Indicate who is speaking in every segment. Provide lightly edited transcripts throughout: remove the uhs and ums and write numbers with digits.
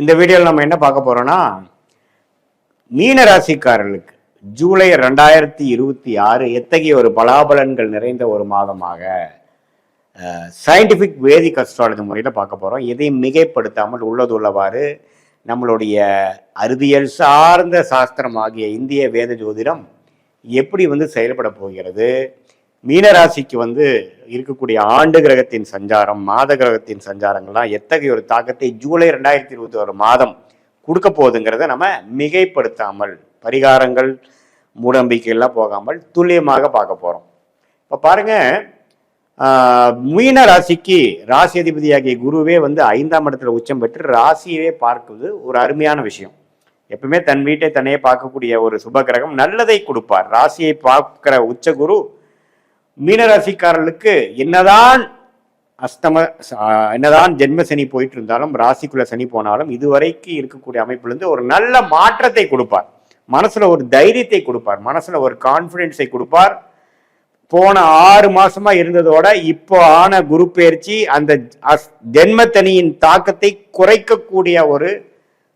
Speaker 1: இந்த வீடியோவில் நம்ம என்ன பார்க்க போறோம்னா, மீன ராசிக்காரர்களுக்கு ஜூலை 2026 எத்தகைய ஒரு பலாபலன்கள் நிறைந்த ஒரு மாதமாக சயின்டிபிக் வேதிக் அஸ்ட்ராலஜி முறையில் பார்க்க போறோம். எதையும் மிகைப்படுத்தாமல் உள்ளது உள்ளவாறு நம்மளுடைய அறிவியல் சார்ந்த சாஸ்திரமாகிய இந்திய வேத ஜோதிடம் எப்படி செயல்பட போகிறது, மீனராசிக்கு இருக்கக்கூடிய ஆண்டு கிரகத்தின் சஞ்சாரம், மாத கிரகத்தின் சஞ்சாரங்கள்லாம் எத்தகைய ஒரு தாக்கத்தை ஜூலை 2021 மாதம் கொடுக்க போகுதுங்கிறத நம்ம மிகைப்படுத்தாமல், பரிகாரங்கள் மூடநம்பிக்கையெல்லாம் போகாமல் துல்லியமாக பார்க்க போறோம். இப்போ பாருங்க, மீன ராசிக்கு ராசி அதிபதியாகிய குருவே 5ஆம் இடத்துல உச்சம் பெற்று ராசியவே பார்க்குவது ஒரு அருமையான விஷயம். எப்பவுமே தன் வீட்டை தன்னையே பார்க்கக்கூடிய ஒரு சுப கிரகம் நல்லதை கொடுப்பார். ராசியை பார்க்கிற உச்ச குரு மீனராசிக்காரர்களுக்கு என்னதான் ஜென்ம சனி போயிட்டு இருந்தாலும், ராசிக்குள்ள சனி போனாலும், இதுவரைக்கு இருக்கக்கூடிய அமைப்புலேருந்து ஒரு நல்ல மாற்றத்தை கொடுப்பார். மனசுல ஒரு தைரியத்தை கொடுப்பார், மனசுல ஒரு கான்பிடன்ஸை கொடுப்பார். போன 6 மாசமா இருந்ததோட இப்போ ஆன குரு பயிற்சி அந்த ஜென்மத்தனியின் தாக்கத்தை குறைக்கக்கூடிய ஒரு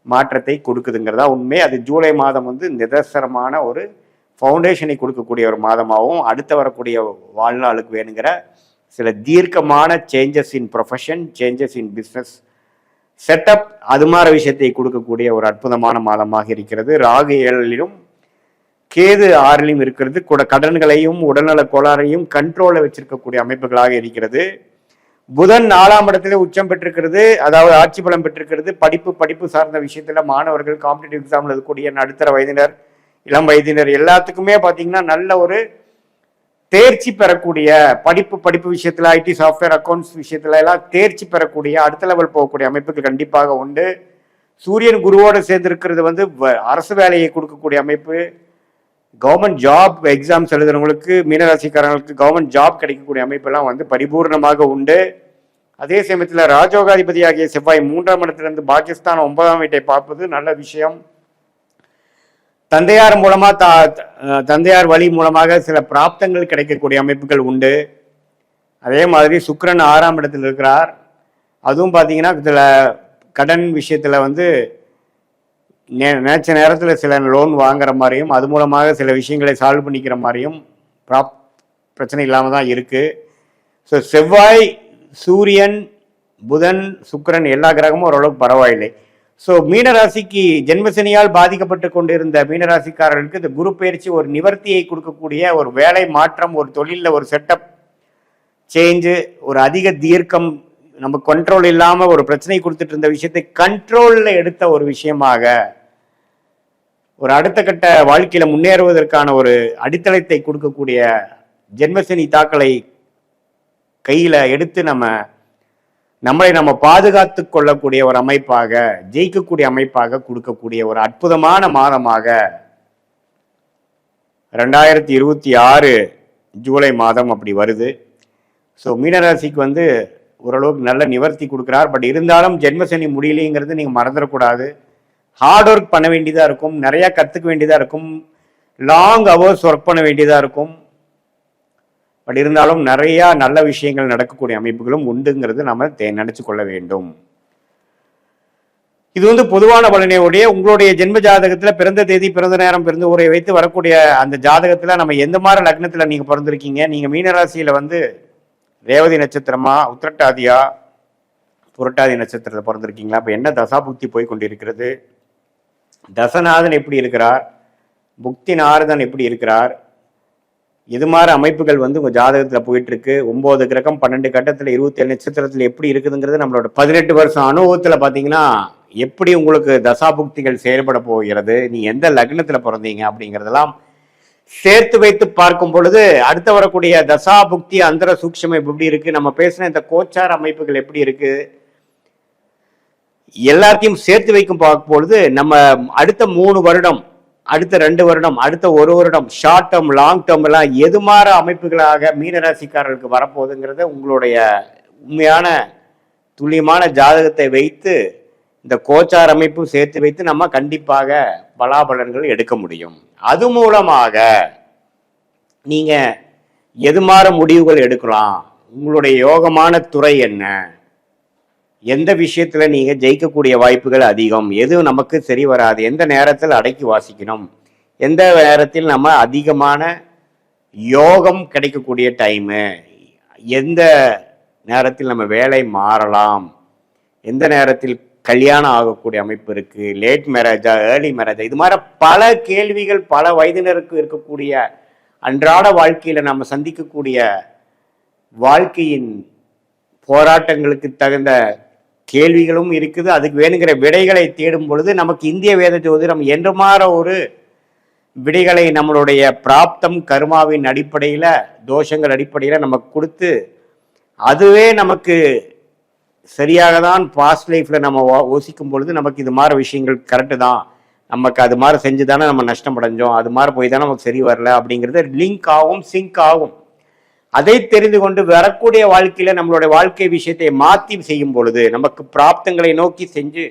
Speaker 1: மாற்றத்தை கொடுக்குதுங்கிறதா உண்மை. அது ஜூலை மாதம் நிதர்சனமான ஒரு ஃபவுண்டேஷனை கொடுக்கக்கூடிய ஒரு மாதமாகவும், அடுத்து வரக்கூடிய வாழ்நாளுக்கு வேணுங்கிற சில தீர்க்கமான changes in profession, changes in business setup, அது மாதிரி விஷயத்தை கொடுக்கக்கூடிய ஒரு அற்புதமான மாதமாக இருக்கிறது. ராகு 7லும் கேது 6லும் இருக்கிறது. கூட கடன்களையும் உடல்நல கோளாறையும் கண்ட்ரோலில் வச்சிருக்கக்கூடிய அமைப்புகளாக இருக்கிறது. புதன் 4ஆம் இடத்துல உச்சம் பெற்றிருக்கிறது, அதாவது ஆட்சி பலம் பெற்றிருக்கிறது. படிப்பு சார்ந்த விஷயத்துல மாணவர்கள், காம்படிட்டிவ் எக்ஸாம்ல இருக்கக்கூடிய நடுத்தர வயதினர், இளம் வயதினர் எல்லாத்துக்குமே பார்த்தீங்கன்னா நல்ல ஒரு தேர்ச்சி பெறக்கூடிய, படிப்பு விஷயத்துல, ஐடி சாஃப்ட்வேர் அக்கௌண்ட்ஸ் விஷயத்துல எல்லாம் தேர்ச்சி பெறக்கூடிய, அடுத்த லெவல் போகக்கூடிய அமைப்புகள் கண்டிப்பாக உண்டு. சூரியன் குருவோடு சேர்ந்திருக்கிறது அரசு வேலையை கொடுக்கக்கூடிய அமைப்பு. கவர்மெண்ட் ஜாப் எக்ஸாம்ஸ் எழுதுறவங்களுக்கு, மீனராசிக்காரங்களுக்கு கவர்மெண்ட் ஜாப் கிடைக்கக்கூடிய அமைப்பெல்லாம் பரிபூர்ணமாக உண்டு. அதே சமயத்தில் ராஜோகாதிபதியாகிய செவ்வாய் 3ஆம் இடத்திலிருந்து பாகிஸ்தான் 9ஆம் வீட்டை பார்ப்பது நல்ல விஷயம். தந்தையார் வழி மூலமாக சில பிராப்தங்கள் கிடைக்கக்கூடிய அமைப்புகள் உண்டு. அதே மாதிரி சுக்கிரன் 6ஆம் இடத்தில் இருக்கிறார். அதுவும் பார்த்தீங்கன்னா சில கடன் விஷயத்துல நினைச்ச நேரத்தில் சில லோன் வாங்குற மாதிரியும், அது மூலமாக சில விஷயங்களை சால்வ் பண்ணிக்கிற மாதிரியும் பிரச்சனை இல்லாமல் தான் இருக்கு. ஸோ செவ்வாய், சூரியன், புதன், சுக்கிரன் எல்லா கிரகமும் ஓரளவுக்கு பரவாயில்லை. ஸோ மீனராசிக்கு ஜென்மசனியால் பாதிக்கப்பட்டு கொண்டிருந்த மீனராசிக்காரர்களுக்கு இந்த குரு பயிற்சி ஒரு நிவர்த்தியை கொடுக்கக்கூடிய ஒரு வேலை மாற்றம், ஒரு தொழிலில் ஒரு செட்டப் சேஞ்சு, ஒரு அதிக தீர்க்கம், நம்ம கண்ட்ரோல் இல்லாமல் ஒரு பிரச்சனை கொடுத்துட்டு இருந்த விஷயத்தை கண்ட்ரோலில் எடுத்த ஒரு விஷயமாக, ஒரு அடுத்த கட்ட வாழ்க்கையில முன்னேறுவதற்கான ஒரு அடித்தளத்தை கொடுக்கக்கூடிய, ஜென்மசனி தாக்கலை கையில எடுத்து நம்மளை பாதுகாத்து கொள்ளக்கூடிய ஒரு அமைப்பாக, ஜெயிக்கக்கூடிய அமைப்பாக கொடுக்கக்கூடிய ஒரு அற்புதமான மாதமாக 2026 ஜூலை மாதம் அப்படி வருது. ஸோ மீனராசிக்கு ஓரளவுக்கு நல்ல நிவர்த்தி கொடுக்குறார். பட் இருந்தாலும் ஜென்மசனி முடியலைங்கிறது நீங்கள் மறந்துடக்கூடாது. ஹார்ட் ஒர்க் பண்ண வேண்டியதாக இருக்கும், நிறையா கற்றுக்க வேண்டியதாக இருக்கும், லாங் ஹவர்ஸ் ஒர்க் பண்ண வேண்டியதாக இருக்கும். பட் இருந்தாலும் நிறையா நல்ல விஷயங்கள் நடக்கக்கூடிய அமைப்புகளும் உண்டுங்கிறது நம்ம நினைச்சு கொள்ள வேண்டும். இது பொதுவான பலனையுடைய உங்களுடைய ஜென்ம ஜாதகத்தில் பிறந்த தேதி, பிறந்த நேரம், பிறந்த ஊரை வைத்து வரக்கூடிய அந்த ஜாதகத்தில் நம்ம எந்த மாதிரி லக்னத்தில் நீங்கள் பிறந்திருக்கீங்க, நீங்கள் மீனராசியில் ரேவதி நட்சத்திரமா, உத்திரட்டாதியா, புரட்டாதி நட்சத்திரத்தில் பிறந்திருக்கீங்களா, இப்போ என்ன தசாபுக்தி போய் கொண்டிருக்கிறது, தசநாதன் எப்படி இருக்கிறார், புக்தி நாரதன் எப்படி இருக்கிறார், இது மாதிரி அமைப்புகள் உங்கள் ஜாதகத்தில் போயிட்டு இருக்கு. 9 கிரகம் 12 கட்டத்தில் 27 நட்சத்திரத்தில் எப்படி இருக்குதுங்கிறது நம்மளோட 18 வருஷம் அனுபவத்தில் பார்த்தீங்கன்னா எப்படி உங்களுக்கு தசாபுக்திகள் செயல்பட போகிறது, நீ எந்த லக்னத்தில் பிறந்தீங்க அப்படிங்கிறதெல்லாம் சேர்த்து வைத்து பார்க்கும் பொழுது அடுத்து வரக்கூடிய தசா புக்தி அந்தர சூக்ஷம் எப்படி இருக்கு, நம்ம பேசின இந்த கோச்சார அமைப்புகள் எப்படி இருக்கு, எல்லாத்தையும் சேர்த்து வைக்கும் பார்க்கும் பொழுது நம்ம அடுத்த 3 வருடம், அடுத்த 2 வருடம், அடுத்த 1 வருடம், ஷார்ட் டேர்ம், லாங் டேர்ம் எல்லாம் எது மாதிரி அமைப்புகளாக மீனராசிக்காரர்களுக்கு வரப்போகுதுங்கிறத உங்களுடைய உண்மையான துல்லியமான ஜாதகத்தை வைத்து இந்த கோச்சார அமைப்பும் சேர்த்து வைத்து நம்ம கண்டிப்பாக பலாபலன்கள் எடுக்க முடியும். அது மூலமாக நீங்க எது மாதிரி முடிவுகள் எடுக்கலாம், உங்களுடைய யோகமான துறை என்ன, எந்த விஷயத்துல நீங்க ஜெயிக்கக்கூடிய வாய்ப்புகள் அதிகம், எது நமக்கு சரி வராது, எந்த நேரத்தில் அடக்கி வாசிக்கணும், எந்த நேரத்தில் நம்ம அதிகமான யோகம் கிடைக்கக்கூடிய டைமு, எந்த நேரத்தில் நம்ம வேலை மாறலாம், எந்த நேரத்தில் கல்யாணம் ஆகக்கூடிய அமைப்பு இருக்கு, லேட் மேரேஜா ஏர்லி மேரேஜா, இது மாதிரி பல கேள்விகள் பல வயதினருக்கு இருக்கக்கூடிய அன்றாட வாழ்க்கையில நம்ம சந்திக்கக்கூடிய வாழ்க்கையின் போராட்டங்களுக்கு தகுந்த கேள்விகளும் இருக்குது. அதுக்கு வேணுங்கிற விடைகளை தேடும் பொழுது நமக்கு இந்திய வேத ஜோதிடம் என்று மாற ஒரு விடைகளை நம்மளுடைய பிராப்தம் கர்மாவின் அடிப்படையில் தோஷங்கள் அடிப்படையில் நமக்கு கொடுத்து அதுவே நமக்கு சரியாக தான் பாஸ்ட் லைஃப்பில் நம்ம யோசிக்கும் பொழுது நமக்கு இது மாதிரி விஷயங்கள் கரெக்டு தான், நமக்கு அது மாதிரி செஞ்சு தானே நம்ம நஷ்டம் அடைஞ்சோம், அது மாதிரி போய் தானே நமக்கு சரி வரல அப்படிங்கிறது லிங்க் ஆகும், சிங்க் ஆகும். அதை தெரிந்து கொண்டு வரக்கூடிய வாழ்க்கையில நம்மளுடைய வாழ்க்கை விஷயத்தை மாற்றி செய்யும் பொழுது நமக்கு பிராப்தங்களை நோக்கி செஞ்சு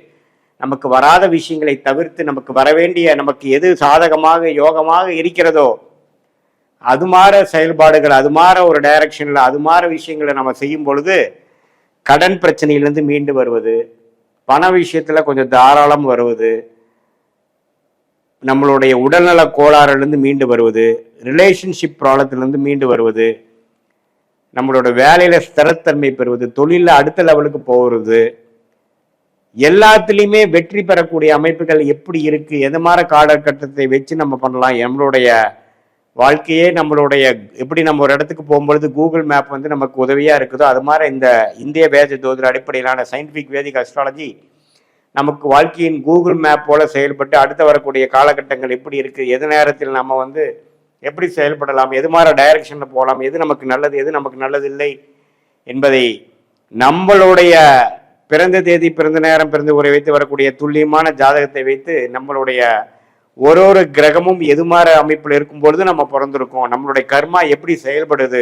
Speaker 1: நமக்கு வராத விஷயங்களை தவிர்த்து நமக்கு வரவேண்டிய நமக்கு எது சாதகமாக யோகமாக இருக்கிறதோ அது மாதிரி செயல்பாடுகள், அது மாதிரி ஒரு டைரக்ஷன்ல அது மாதிரி விஷயங்களை நம்ம செய்யும் பொழுது கடன் பிரச்சனையிலிருந்து மீண்டு வருவது, பண விஷயத்துல கொஞ்சம் தாராளம் வருவது, நம்மளுடைய உடல்நல கோளாறுலேருந்து மீண்டு வருவது, ரிலேஷன்ஷிப் ப்ராப்ளத்திலிருந்து மீண்டு வருவது, நம்மளோட வேலையில ஸ்திரத்தன்மை பெறுவது, தொழில அடுத்த லெவலுக்கு போகிறது, எல்லாத்துலேயுமே வெற்றி பெறக்கூடிய அமைப்புகள் எப்படி இருக்கு, எது மாதிரி காலகட்டத்தை வச்சு நம்ம பண்ணலாம், நம்மளுடைய வாழ்க்கையே நம்மளுடைய எப்படி நம்ம ஒரு இடத்துக்கு போகும்பொழுது கூகுள் மேப் வந்து நமக்கு உதவியா இருக்குதோ அது மாதிரி இந்த இந்திய வேத ஜோதிட அடிப்படையிலான சயின்டிஃபிக் வேதிக் அஸ்ட்ராலஜி நமக்கு வாழ்க்கையின் கூகுள் மேப் போல செயல்பட்டு அடுத்த வரக்கூடிய காலகட்டங்கள் எப்படி இருக்கு, எது நேரத்தில் நம்ம வந்து எப்படி செயல்படலாம், எது மாதிரி டைரக்ஷன்ல போகலாம், எது நமக்கு நல்லது எது நமக்கு நல்லது இல்லை என்பதை நம்மளுடைய பிறந்த தேதி பிறந்த நேரம் பிறந்த உரை வைத்து வரக்கூடிய துல்லியமான ஜாதகத்தை வைத்து நம்மளுடைய ஒரு கிரகமும் எது மாதிரி அமைப்பில் இருக்கும் பொழுது நம்ம பிறந்திருக்கோம், நம்மளுடைய கர்மா எப்படி செயல்படுது,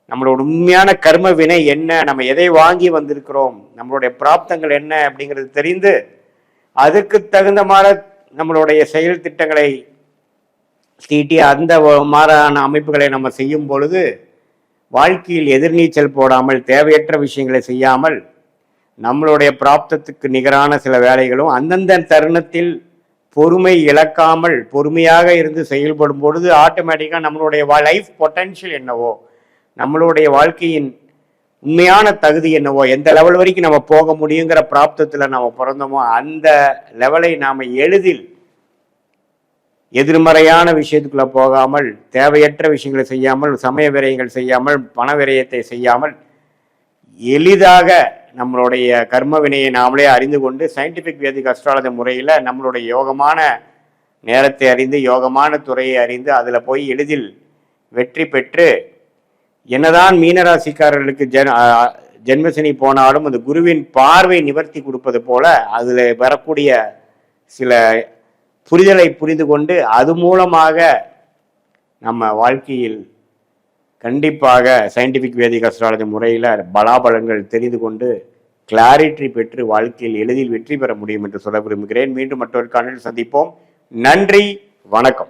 Speaker 1: நம்மளோட உண்மையான கர்ம வினை என்ன, நம்ம எதை வாங்கி வந்திருக்கிறோம், நம்மளுடைய பிராப்தங்கள் என்ன அப்படிங்கிறது தெரிந்து அதுக்கு தகுந்த மாதிரி நம்மளுடைய செயல் திட்டங்களை தீட்டி அந்த மாறான அமைப்புகளை நம்ம செய்யும் பொழுது வாழ்க்கையில் எதிர்நீச்சல் போடாமல் தேவையற்ற விஷயங்களை செய்யாமல் நம்மளுடைய பிராப்தத்துக்கு நிகரான சில வேலைகளும் அந்தந்த தருணத்தில் பொறுமை இழக்காமல் பொறுமையாக இருந்து செயல்படும் பொழுது ஆட்டோமேட்டிக்காக நம்மளுடைய லைஃப் பொட்டன்ஷியல் என்னவோ, நம்மளுடைய வாழ்க்கையின் உண்மையான தகுதி என்னவோ, எந்த லெவல் வரைக்கும் நம்ம போக முடியுங்கிற பிராப்தத்தில் நம்ம பிறந்தோமோ அந்த லெவலை நாம் எளிதில் எதிர்மறையான விஷயத்துக்குள்ள போகாமல் தேவையற்ற விஷயங்களை செய்யாமல் சமய விரயங்கள் செய்யாமல் பண விரயத்தை செய்யாமல் எளிதாக நம்மளுடைய கர்ம வினையை நாமளே அறிந்து கொண்டு சயின்டிஃபிக் வேதிக் அஸ்ட்ராலஜி முறையில் நம்மளுடைய யோகமான நேரத்தை அறிந்து யோகமான துறையை அறிந்து அதில் போய் எளிதில் வெற்றி பெற்று என்னதான் மீனராசிக்காரர்களுக்கு ஜென்மசனி போனாலும் அந்த குருவின் பார்வை நிவர்த்தி கொடுப்பது போல அதில் வரக்கூடிய சில புரிதலை புரிந்து கொண்டு அது மூலமாக நம்ம வாழ்க்கையில் கண்டிப்பாக சயின்டிஃபிக் வேதிக் அஸ்ட்ராலஜி முறையில் பலாபலங்கள் தெரிந்து கொண்டு கிளாரிட்டி பெற்று வாழ்க்கையில் எளிதில் வெற்றி பெற முடியும் என்று சொல்ல விரும்புகிறேன். மீண்டும் மற்றொரு காணொளியில் சந்திப்போம். நன்றி, வணக்கம்.